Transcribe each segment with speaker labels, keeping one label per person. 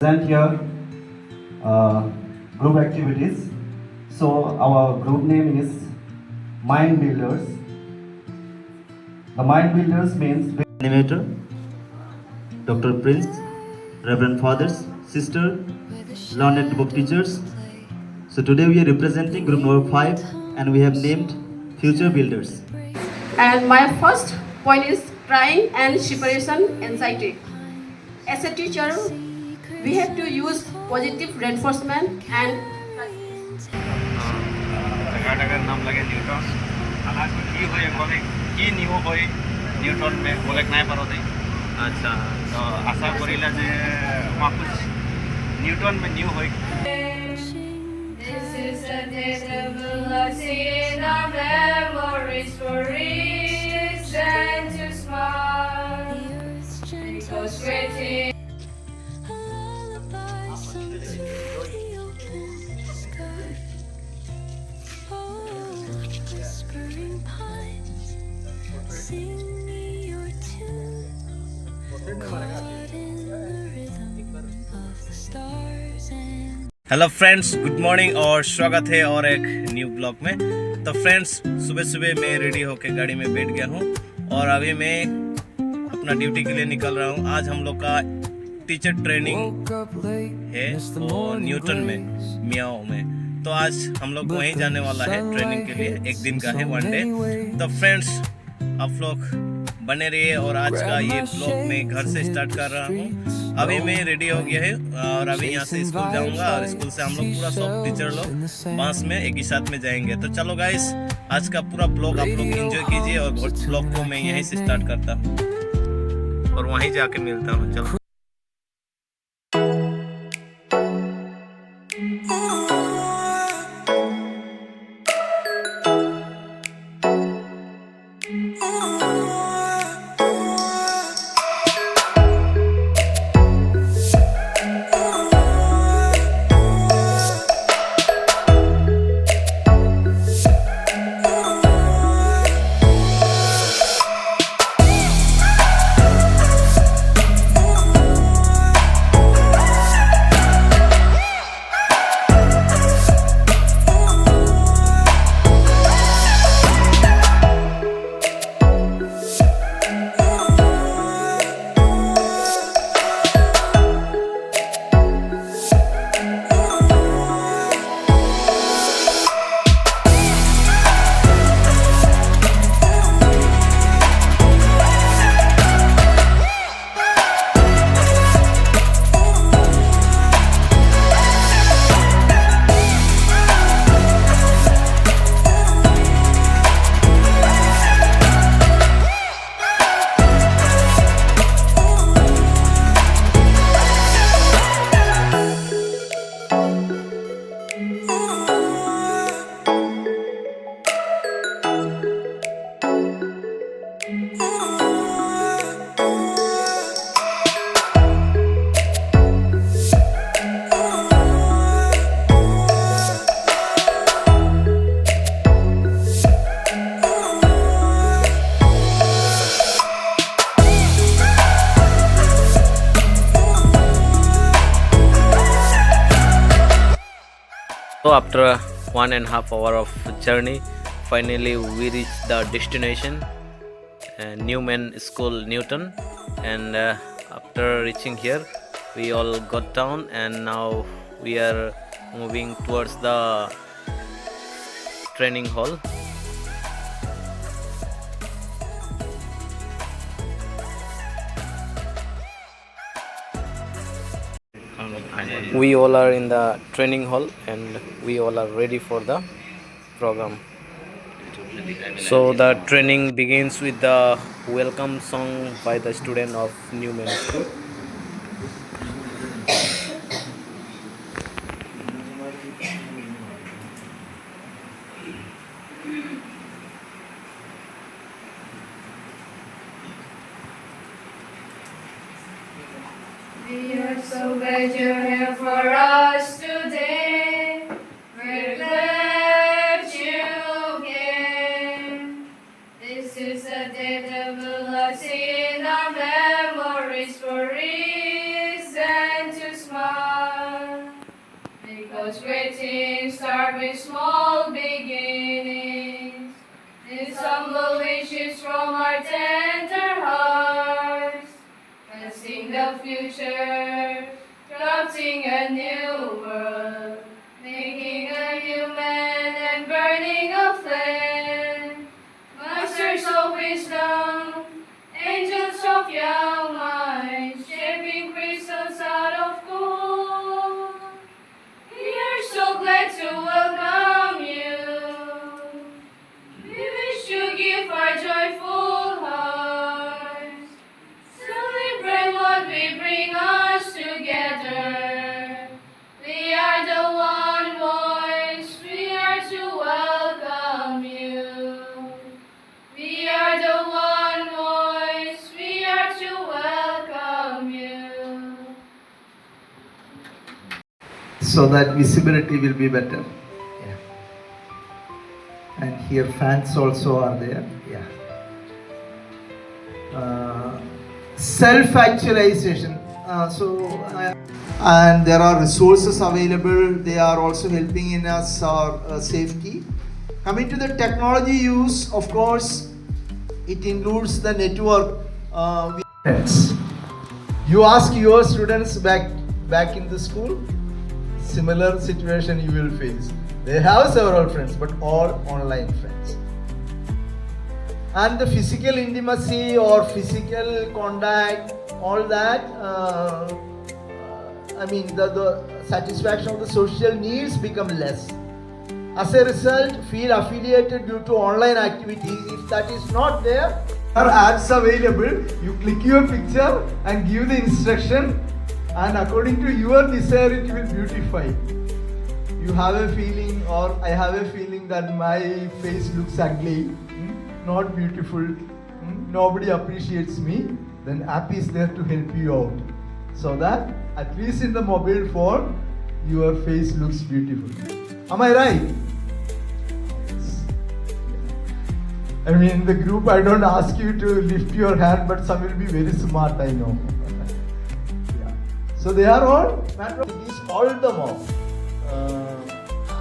Speaker 1: Present here group activities. So our group name is Mind Builders. The Mind Builders means animator, Dr. Prince, Reverend Fathers, Sister, learned book teachers. So today we are representing group number 5 and we have named Future Builders.
Speaker 2: And my first point is crying and separation anxiety. As a teacher, we have to use positive reinforcement and
Speaker 3: জায়গাটার নাম লাগে Newton আলাজ কি হয়ে বলে কি new হয়ে Newton মে বলে নাই পারো দেই আচ্ছা তো আশা করিলা যে মাকুছ নিউটন মে নিউ হয়ে
Speaker 4: This is a day that will see in our memories for reason to smile. Because great
Speaker 3: hello friends, good morning और स्वागत है और एक न्यू ब्लॉग में। तो फ्रेंड्स, सुबह सुबह मैं रेडी होकर गाड़ी में बैठ गया हूँ और अभी मैं अपना ड्यूटी के लिए निकल रहा हूँ। आज हम लोग का टीचर ट्रेनिंग है और न्यूटन में मियाओ में। तो आज हम लोग वहीं जाने वाला है ट्रेनिंग के लिए, एक दिन का है, 1 डे। तो फ्रेंड्स, आप लोग बने रहिए और आज का ये ब्लॉग मैं घर से स्टार्ट कर रहा हूँ। अभी मैं रेडी हो गया है और अभी यहाँ से स्कूल जाऊंगा और स्कूल से हम लोग पूरा सब टीचर लोग बांस में एक ही साथ में जाएंगे। तो चलो गाइस, आज का पूरा ब्लॉग आप लोग एंजॉय कीजिए और ब्लॉग को मैं यहीं से स्टार्ट करता हूँ और वहीं जाके मिलता हूँ। चलो। So after 1.5 hours of journey, finally we reached the destination, Newman School, Newton. And after reaching here, we all got down and now we are moving towards the training hall. We all are in the training hall and we all are ready for the program. So the training begins with the welcome song by the student of Newman School.
Speaker 4: we are so glad you're here for us today. We're glad you came. This is a day that will see in our memories for reason to smile. 'cause great things start with small beginnings. These humble wishes from our tender hearts, blessing the future, crafting a new world, making a human and burning a flame. Masters of wisdom, angels of young minds, shaping crystals out of gold. We are so glad to welcome you. We wish to give our joyful hearts, celebrate what we bring us together. We are the one voice, we are to welcome you. We are the one voice, we are to welcome you.
Speaker 5: So that visibility will be better. Yeah. And here fans also are there. Yeah. Self-actualization. And there are resources available. They are also helping in us our safety. Coming to the technology use, of course, it includes the network. Friends. You ask your students back in the school, similar situation you will face. They have several friends, but all online friends. And the physical intimacy or physical contact, all that, the satisfaction of the social needs become less. As a result, feel affiliated due to online activities. If that is not there, there are apps available. You click your picture and give the instruction, and according to your desire, it will beautify. You have a feeling, or I have a feeling that my face looks ugly, not beautiful, nobody appreciates me, then app is there to help you out. So that at least in the mobile phone, your face looks beautiful. Am I right? Yes. I mean, in the group, I don't ask you to lift your hand, but some will be very smart, I know. Yeah. So they are all, these all the more.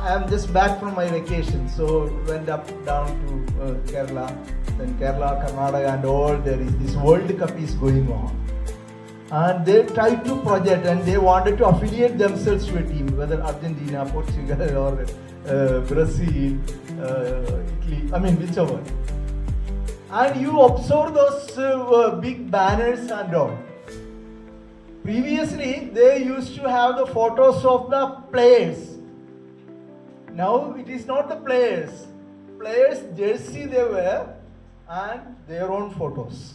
Speaker 5: I am just back from my vacation, so went up down to Kerala, then Kerala, Karnataka, and all. There is this World Cup is going on, and they tried to project, and they wanted to affiliate themselves to a team, whether Argentina, Portugal, or Brazil, Italy. I mean, whichever. And you observe those big banners and all. Previously, they used to have the photos of the players. Now it is not the players. Players' jersey they wear and their own photos.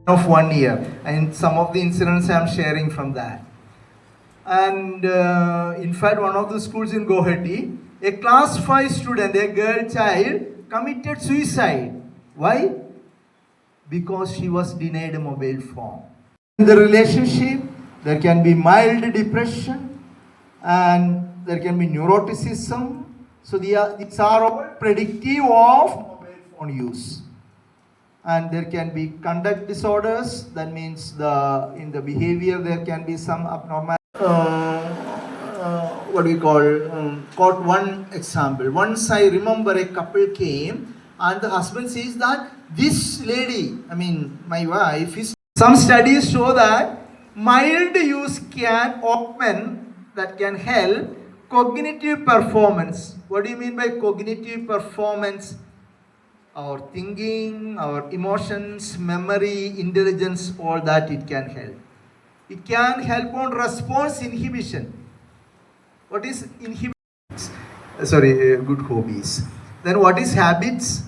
Speaker 5: Of 1 year, and some of the incidents I am sharing from that. And in fact, one of the schools in Guwahati, a class 5 student, a girl child, committed suicide. Why? Because she was denied a mobile phone. In the relationship, there can be mild depression and there can be neuroticism. So these are all predictive of mobile phone use. And there can be conduct disorders. That means in the behavior there can be some abnormal. Quote one example. Once I remember a couple came and the husband says that this lady, my wife, is. Some studies show that mild use can augment, that can help cognitive performance. What do you mean by cognitive performance? Our thinking, our emotions, memory, intelligence, all that it can help. It can help on response inhibition. What is inhibition? Good hobbies. Then what is habits?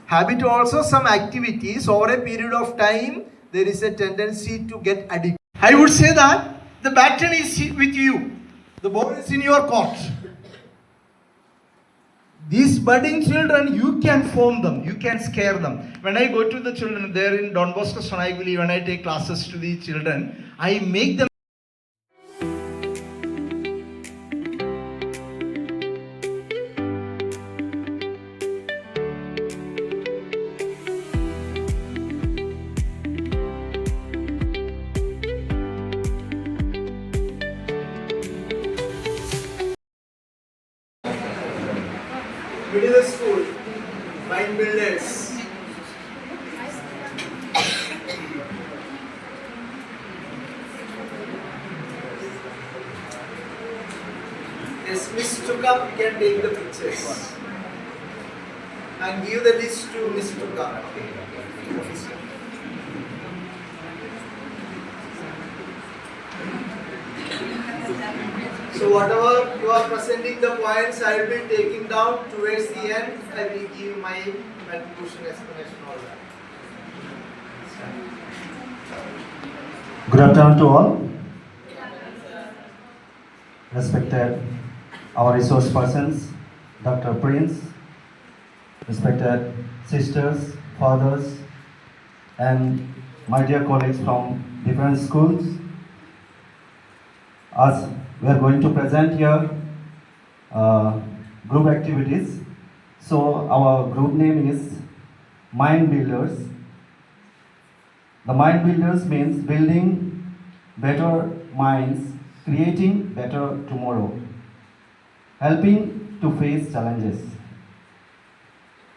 Speaker 5: Habit also some activities over a period of time, there is a tendency to get addicted. I would say that the baton is with you. The ball is in your court. These budding children, you can form them, you can scare them. When I go to the children there in Don Bosco, Sonaiguli, when I take classes to the children, I make them. Middle school, mind builders. Yes, Miss Tuka can take the pictures and give the list to Miss Tuka. So whatever you are presenting the points, I will be taking down towards the end. I will give my conclusion, explanation, all that.
Speaker 1: Good afternoon to all. Respected our resource persons, Dr. Prince, respected sisters, fathers, and my dear colleagues from different schools. As we are going to present here group activities. So our group name is Mind Builders. The Mind Builders means building better minds, creating better tomorrow, helping to face challenges.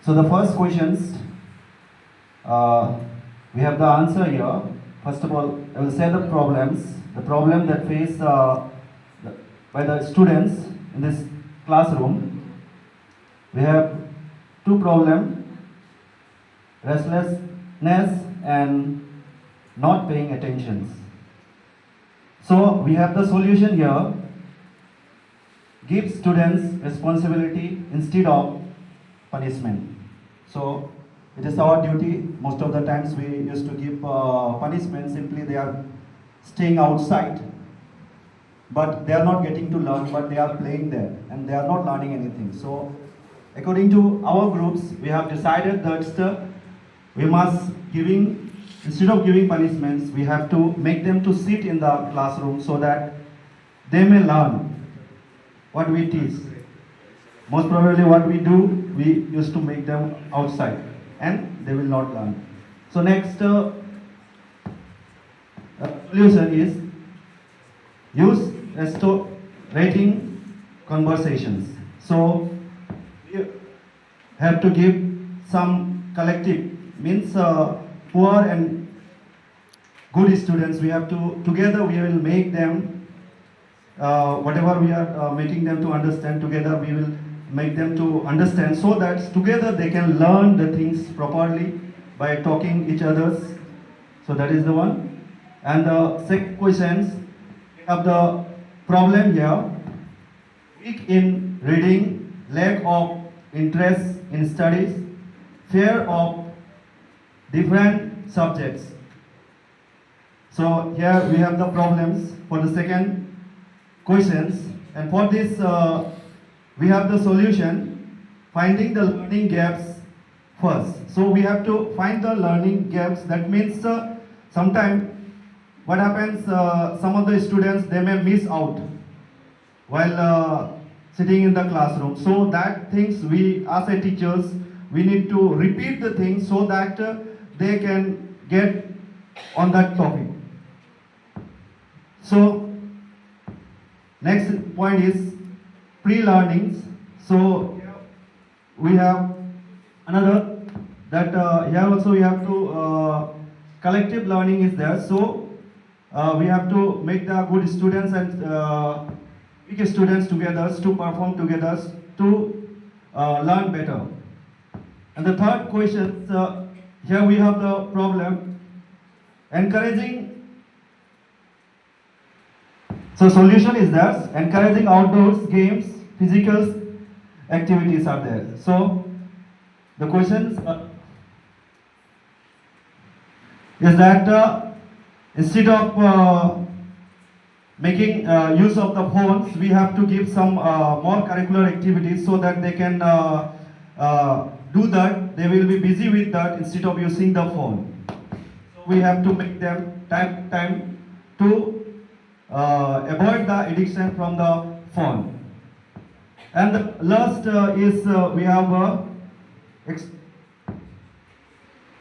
Speaker 1: So the first questions, we have the answer here. First of all, I will say the problem that face by the students in this classroom. We have two problems: restlessness and not paying attention. So we have the solution here. Give students responsibility instead of punishment. So it is our duty. Most of the times we used to give punishment. Simply they are staying outside, but they are not getting to learn, but they are playing there and they are not learning anything. So according to our groups, we have decided that we must instead of giving punishments, we have to make them to sit in the classroom so that they may learn what we teach. Most probably what we do, we used to make them outside and they will not learn. So next solution is use restorating conversations. So we have to give some collective, means poor and good students, we have to, together we will make them, whatever we are making them to understand, together we will make them to understand, so that together they can learn the things properly by talking each others. So that is the one. And the second questions, we have the problem here: weak in reading, lack of interest in studies, fear of different subjects. So here we have the problems for the second questions, and for this we have the solution: finding the learning gaps first. So we have to find the learning gaps. That means sometimes what happens, some of the students, they may miss out while sitting in the classroom. So that things, we as a teachers, we need to repeat the things so that they can get on that topic. So next point is pre-learnings. So we have another, that here also we have to collective learning is there. So we have to make the good students and weak students together to perform together to learn better. And the third question, here we have the problem: encouraging. So solution is that encouraging outdoors games, physical activities are there. So the questions is that instead of making use of the phones, we have to give some more curricular activities so that they can do that. They will be busy with that instead of using the phone. So we have to make them time to avoid the addiction from the phone. And the last is we have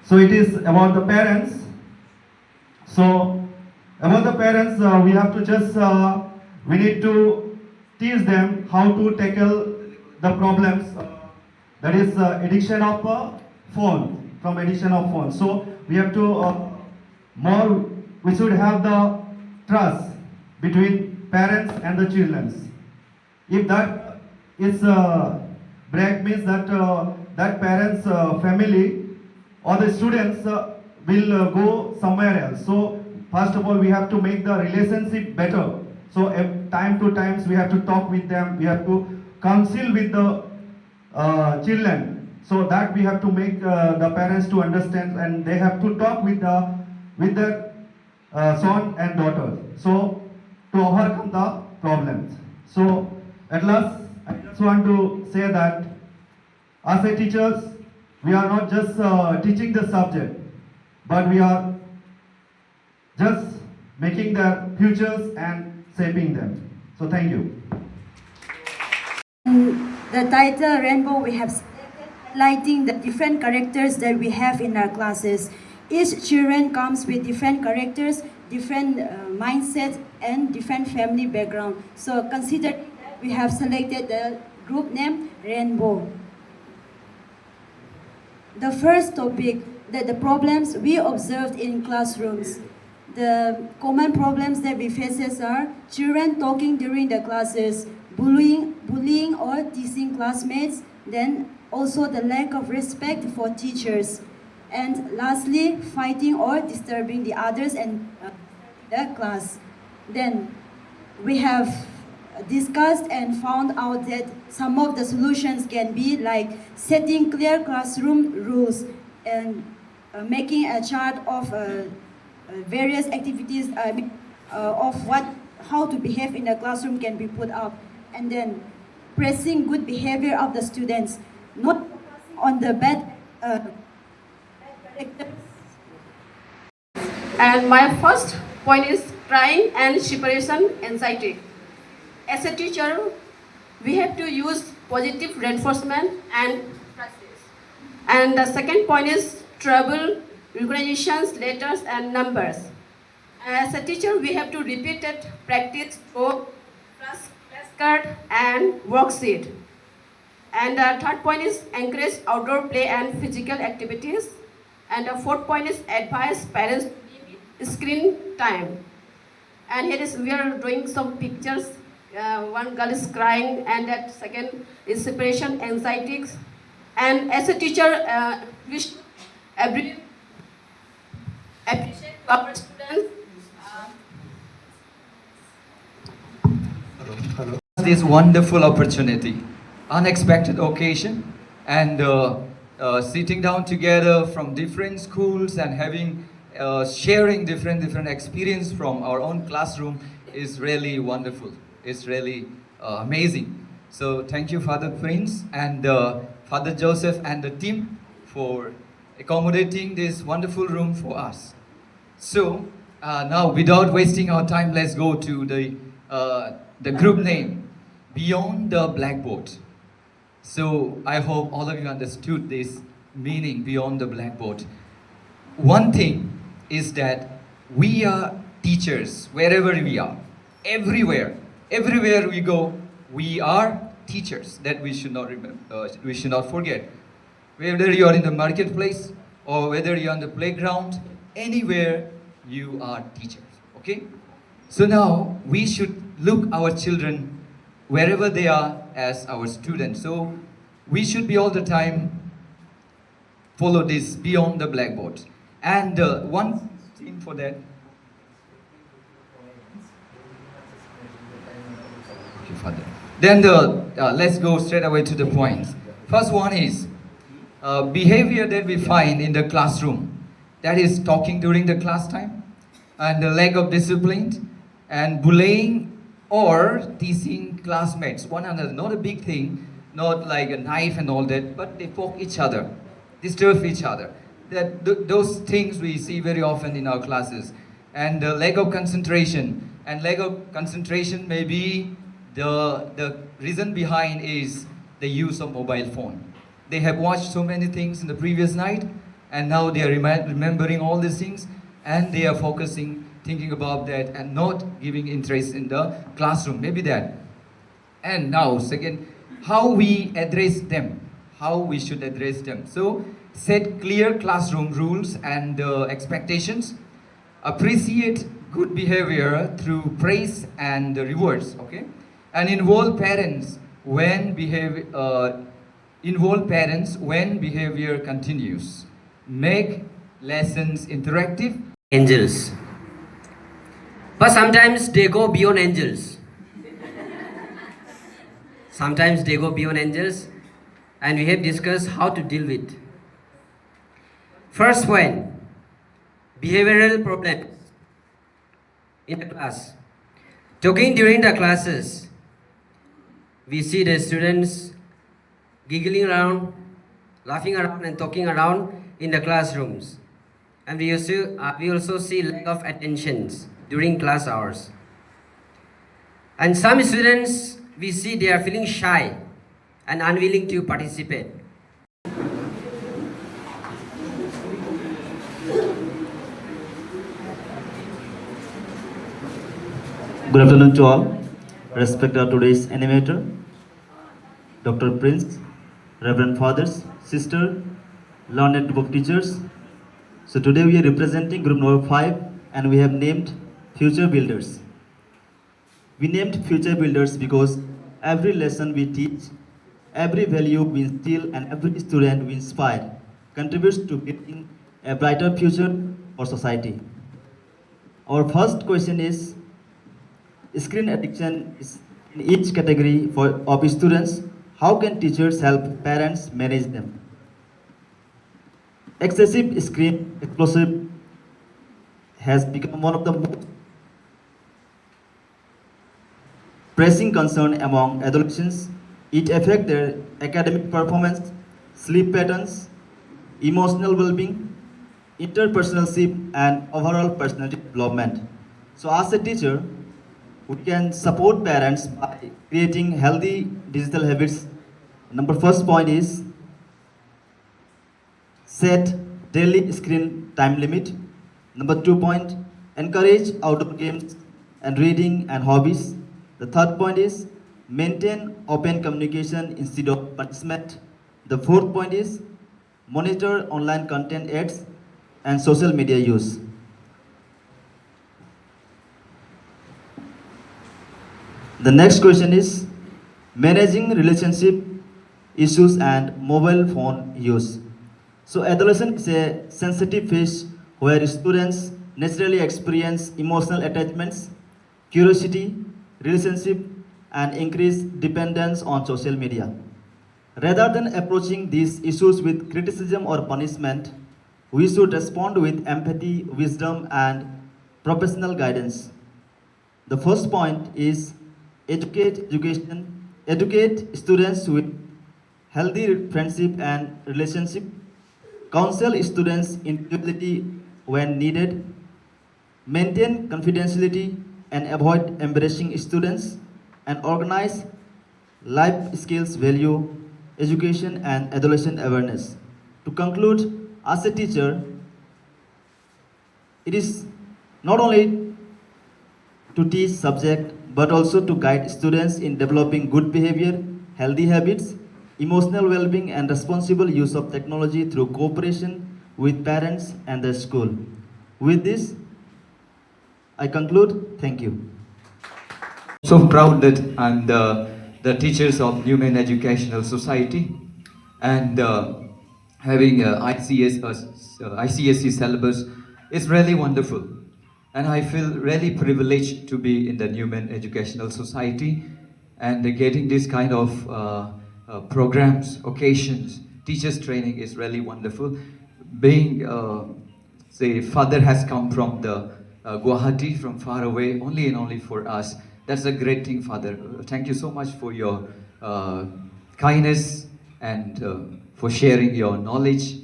Speaker 1: so it is about the parents. So about the parents, we have to just we need to teach them how to tackle the problems that is addiction of phone, from addiction of phone. So we have to more, we should have the trust between parents and the children. If that is break, means that that parents family or the students will go somewhere else. So first of all we have to make the relationship better. So time to times we have to talk with them, we have to counsel with the children, so that we have to make the parents to understand, and they have to talk with their son and daughter, so to overcome the problems. So at last I just want to say that as a teachers we are not just teaching the subject, but we are just making their futures and shaping them. So thank you.
Speaker 6: The title Rainbow, we have highlighting the different characters that we have in our classes. Each children comes with different characters, different mindset, and different family background. So consider we have selected the group name Rainbow. The first topic, that the problems we observed in classrooms. The common problems that we faces are children talking during the classes, bullying or teasing classmates, then also the lack of respect for teachers, and lastly, fighting or disturbing the others and the class. Then we have discussed and found out that some of the solutions can be like setting clear classroom rules and making a chart of various activities of how to behave in the classroom can be put up, and then pressing good behavior of the students, not on the bad characters.
Speaker 2: And my first point is crying and separation anxiety. As a teacher, we have to use positive reinforcement and practice. And the second point is trouble, recognitions, letters, and numbers. As a teacher, we have to repeat it, practice through flashcard and worksheet. And the third point is encourage outdoor play and physical activities. And the fourth point is advise parents to limit screen time. And here is we are doing some pictures. One girl is crying, and that second is separation anxiety. And as a teacher, we should appreciate our students.
Speaker 7: This wonderful opportunity, unexpected occasion, and sitting down together from different schools and having sharing different experience from our own classroom is really wonderful. It's really amazing. So thank you, Father Prince and Father Joseph and the team for accommodating this wonderful room for us. So now, without wasting our time, let's go to the group name, Beyond the Blackboard. So I hope all of you understood this meaning, beyond the blackboard. One thing is that we are teachers wherever we are, everywhere we go, we are teachers. That we should not remember, we should not forget. Whether you are in the marketplace or whether you are on the playground, anywhere you are teachers. Okay? So now we should look our children wherever they are as our students. So we should be all the time follow this beyond the blackboard. And one thing for that. Okay, Father. Then let's go straight away to the points. First one is behavior that we find in the classroom. That is talking during the class time, and the lack of discipline, and bullying or teasing classmates one another. Not a big thing, not like a knife and all that, but they poke each other, disturb each other. Those things we see very often in our classes. And the lack of concentration. And lack of concentration may be the reason behind is the use of mobile phone. They have watched so many things in the previous night, and now they are remembering all these things, and they are focusing, thinking about that, and not giving interest in the classroom. Maybe that. And now, second, how we address them. how we should address them. So set clear classroom rules and expectations. Appreciate good behavior through praise and rewards. Okay, and involve parents when behavior continues. Make lessons interactive.
Speaker 8: Angels. But sometimes they go beyond angels. Sometimes they go beyond angels, and we have discussed how to deal with. First point, behavioral problems in the class. Talking during the classes, we see the students giggling around, laughing around and talking around in the classrooms. And we also see lack of attention during class hours. And some students, we see they are feeling shy and unwilling to participate.
Speaker 1: Good afternoon to all. Respect our today's animator, Dr. Prince, Reverend Fathers, Sister, learned group of teachers. So today we are representing group number 5 and we have named Future Builders. We named Future Builders because every lesson we teach, every value we instill and every student we inspire contributes to building a brighter future for society. Our first question is, screen addiction is in each category of students. How can teachers help parents manage them? Excessive screen exposure has become one of the most pressing concern among adolescents. It affects their academic performance, sleep patterns, emotional well-being, interpersonalship, and overall personality development. So as a teacher, we can support parents by creating healthy digital habits. First point is set daily screen time limit. Number 2 point, encourage outdoor games and reading and hobbies. The third point is maintain open communication instead of punishment. The fourth point is monitor online content ads and social media use. The next question is managing relationship issues and mobile phone use. So adolescence is a sensitive phase where students naturally experience emotional attachments, curiosity, relationship, and increased dependence on social media. Rather than approaching these issues with criticism or punishment, we should respond with empathy, wisdom, and professional guidance. The first point is educate students with healthy friendship and relationship, counsel students' individuality when needed, maintain confidentiality and avoid embarrassing students, and organize life skills value, education and adolescent awareness. To conclude, as a teacher, it is not only to teach subject but also to guide students in developing good behavior, healthy habits, emotional well-being and responsible use of technology through cooperation with parents and the school. With this, I conclude. Thank you.
Speaker 7: So proud that I'm the teachers of Newman Educational Society, and having ICSE syllabus is really wonderful. And I feel really privileged to be in the Newman Educational Society and getting this kind of programs, occasions, teachers training is really wonderful. Being, say, father has come from the Guwahati, from far away, only and only for us. That's a great thing, Father. Thank you so much for your kindness and for sharing your knowledge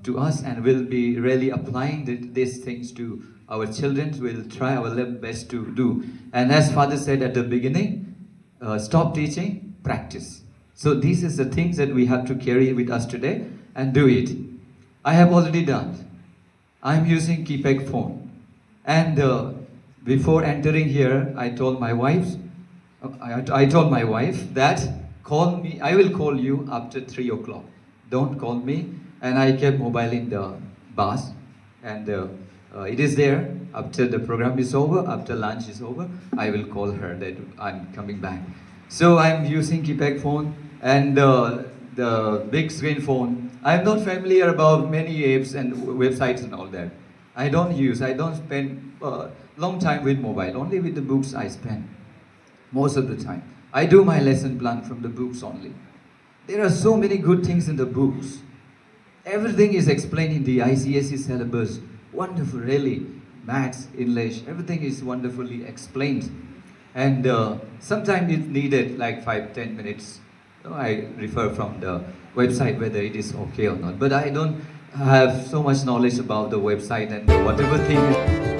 Speaker 7: to us, and we'll be really applying these things to our children. We'll try our level best to do. And as Father said at the beginning, stop teaching, practice. So these is the things that we have to carry with us today and do it. I have already done. I'm using keypad phone. And before entering here, I told my wife that call me. I will call you after 3 o'clock. Don't call me. And I kept mobile in the bus, and it is there. After the program is over, after lunch is over, I will call her that I'm coming back. So I'm using keypad phone and the big screen phone. I'm not familiar about many apps and websites and all that. I don't spend long time with mobile. Only with the books I spend most of the time. I do my lesson plan from the books only. There are so many good things in the books. Everything is explained in the ICSE syllabus. Wonderful, really. Maths, English, everything is wonderfully explained. And sometimes it's needed like 5-10 minutes. I refer from the website whether it is okay or not. But I don't have so much knowledge about the website and whatever thing.